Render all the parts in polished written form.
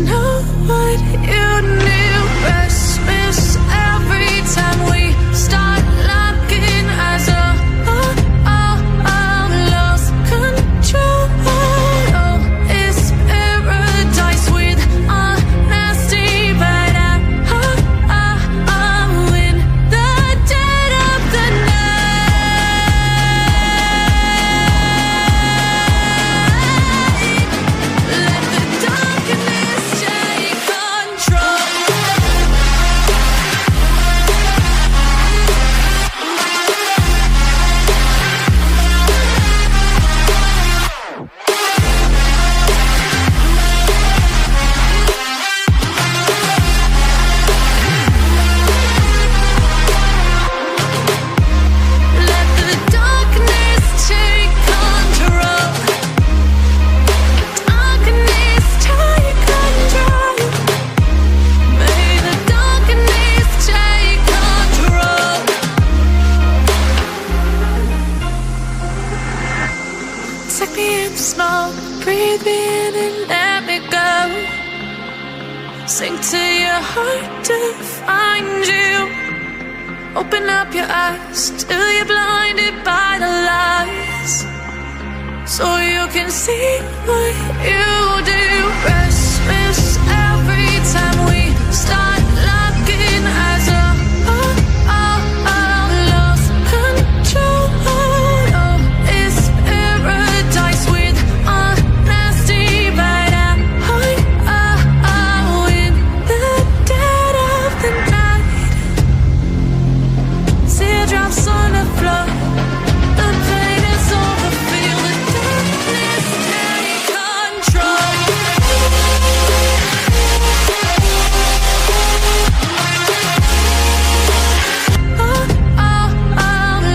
know what you knew. Restless every time we start locking eyes. Lost control. Oh, it's paradise with honesty, but I'm in the dead of the night. Let the darkness take control. Let the darkness take control. Darkness take control. May the darkness take control. Take me in slow, breathe me in and let me go. Sink to your heart to find you. Open up your eyes till you're blinded by the lies, so you can see what you do. Restless every time we start locking eyes. Lost control. Oh, it's paradise with honesty, but I'm in the dead of the night. Teardrops on the floor. The pain is over. Feel the darkness take control.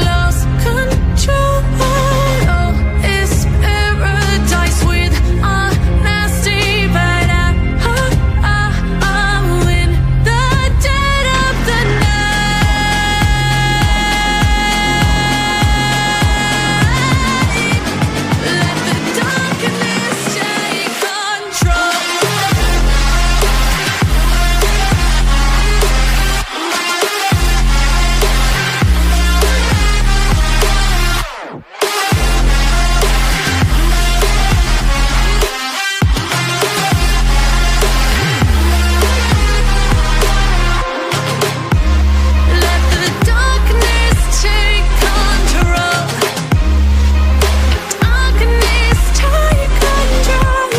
Lost control. Oh, it's paradise with honesty, but I'm in the dead of the night. Let the darkness take control. Let the darkness take control. Darkness take control.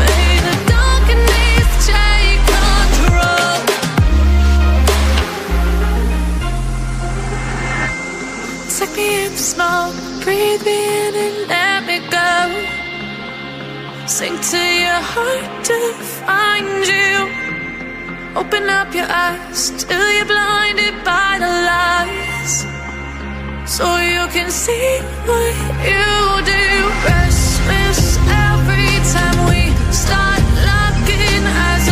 May the darkness take control. Take me in slow, breathe me in and let me go. Sink to your heart to find you. Open up your eyes till you're blinded by the lies, so you can see what you do. Restless every time we start locking eyes.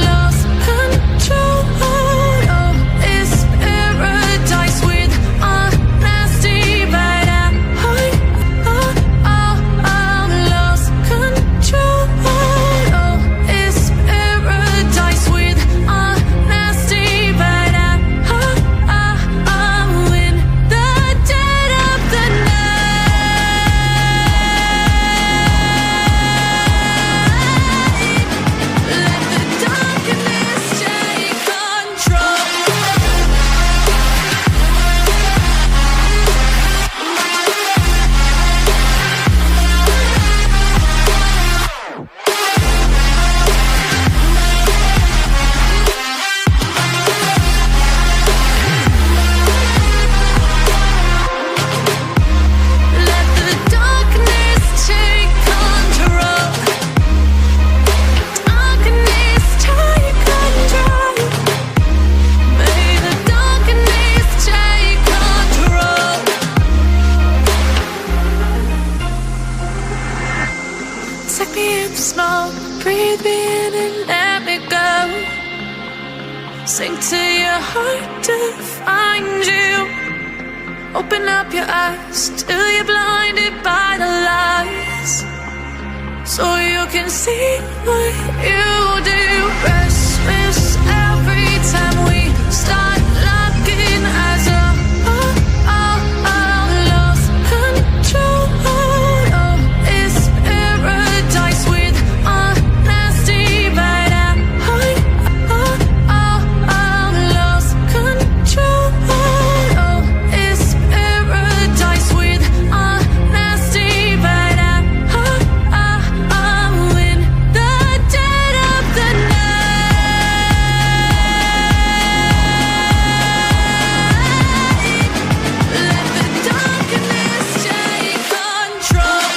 Lost control. Oh, it's paradise with honesty, but I'm lost control. Oh, it's paradise with honesty, but I'm in the dead of the night. Let the darkness take control. Let the darkness take control. Darkness take control. May the darkness take control. Take me in slow, breathe me in and let me go. Sink to your heart to find you. Open up your eyes till you're blinded by the lies, so you can see what you do. Restless every time we start locking as a lost control. Oh, it's paradise with honesty, but I'm lost control. Oh, it's paradise with honesty, but I'm in the dead of the night. Let the darkness take control.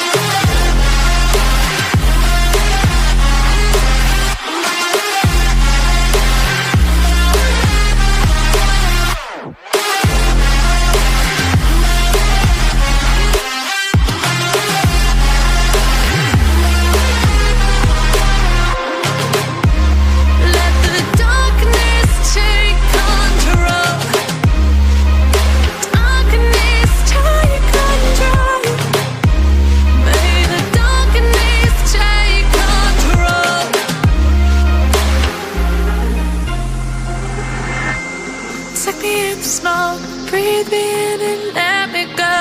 Let the darkness take control. Darkness take control. May the darkness take control. Take me in small, breathe me in and let me go.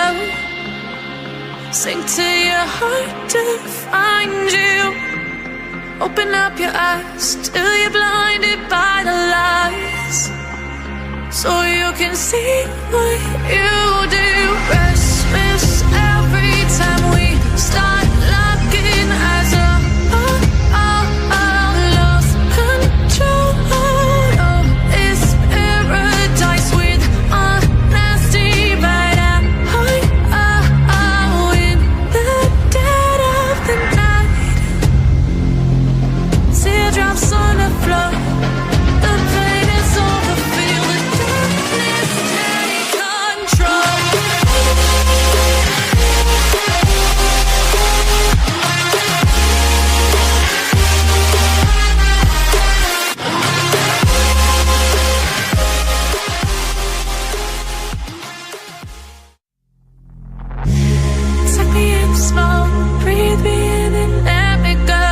Sink to your heart to find you. Open up your eyes till you're blinded by the lies, so you can see what you do. Restless every time we start locking as a lost control. Oh, it's paradise with honesty, but I'm in the dead of the night. Teardrops on the floor, the pain is over. Feel the darkness take control. Take me in small, breathe me in and let me go.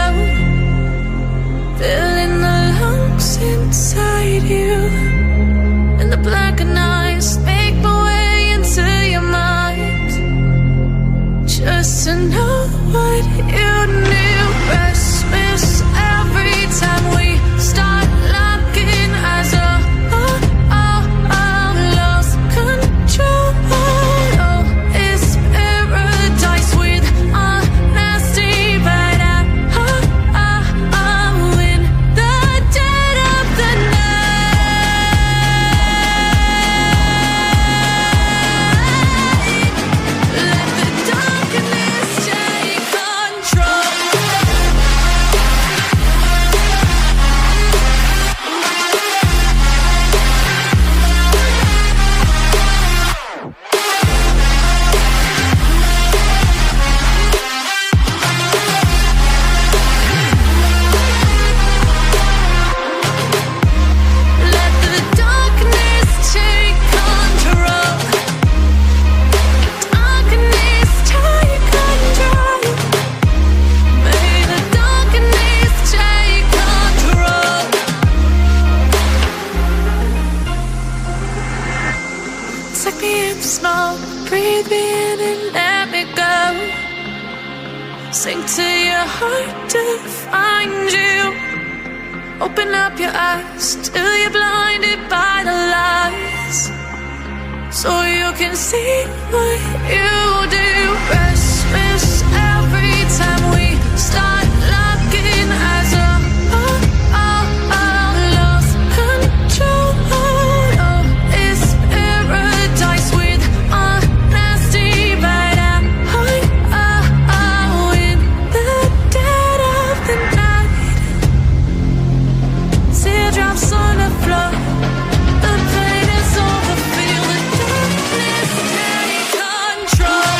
Filling the lungs inside you, and the blackened eyes make my way into your mind, just to know what you knew. Restless every time we start locking as a lost control. Oh, it's paradise with honesty, but I'm in the dead of the night. Let the darkness take control. Let the darkness take control. Darkness take control. May the darkness take control. Take me in small, breathe me in and let me go. Sink to your heart to find you. Open up your eyes till you're blinded by the lies, so you can see what you do. Restless every time we start locking as a lost control. Oh, it's paradise with honesty, but I'm in the dead of the night. Teardrops on the floor, the pain is over. Feel the darkness take control.